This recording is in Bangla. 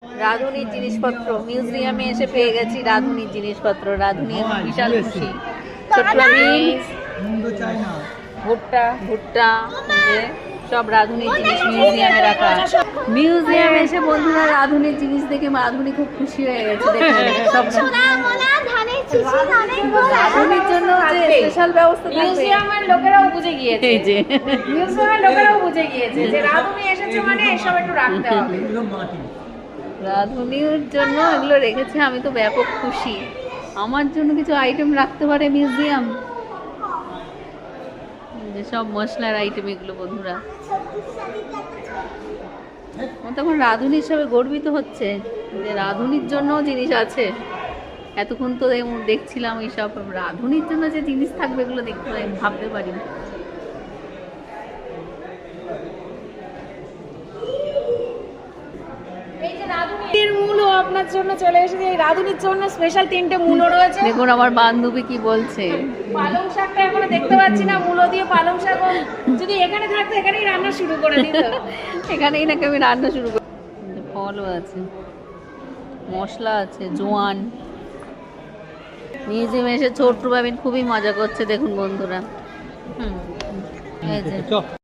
রাঁধুনির জিনিসপত্র মিউজিয়ামে এসে পেয়ে গেছি। রাঁধুনির জিনিসপত্র, রাঁধুনি এখন বিশাল খুশি। ছোট্ট ভুট্টা ভুট্টা সব রাঁধুনির জিনিস মিউজিয়ামে রাখা। মিউজিয়ামে এসে বন্ধুরা রাঁধুনির জিনিস দেখে রাঁধুনি খুব খুশি হয়ে গেছে। সব রাঁধুনির জন্য যে স্পেশাল ব্যবস্থা থাকবে মিউজিয়ামের লোকেরাও বুঝে গিয়েছে। এই যে মিউজিয়ামের লোকেরাও বুঝে গিয়েছে যে রাঁধুনি এসেছে মানে এসব একটু রাখতে হবে। রাঁধুনির জন্য এগুলো রেখেছে, আমি তো ব্যাপক খুশি। আমার জন্য কিছু আইটেম রাখতে পারে মিউজিয়াম, যে সব মশলার আইটেম এগুলো বন্ধুরা। তখন রাঁধুনি হিসাবে গর্বিত হচ্ছে যে রাঁধুনির জন্য জিনিস আছে। এতক্ষণ তো দেখছিলাম এইসব, রাঁধুনির জন্য যে জিনিস থাকবে এগুলো দেখতে ভাবতে পারি না। মূলও আপনার জন্য চলে এসেছে। এই রাঁধুনির জন্য স্পেশাল 3টে মূলো রয়েছে। দেখুন আমার বান্ধবী কি বলছে। পালং শাকটা এখনো দেখতে পাচ্ছি না, মূলো দিয়ে পালং শাক যদি এখানে থাকতো এখানেই রান্না শুরু করে দিত। এখানেই নাকি আমি রান্না শুরু করি। ফলও আছে, মশলা আছে, জোয়ান। মিউজিয়ামে এসে ছোট্ট বাবিন খুবই মজা করছে দেখুন বন্ধুরা। এই যে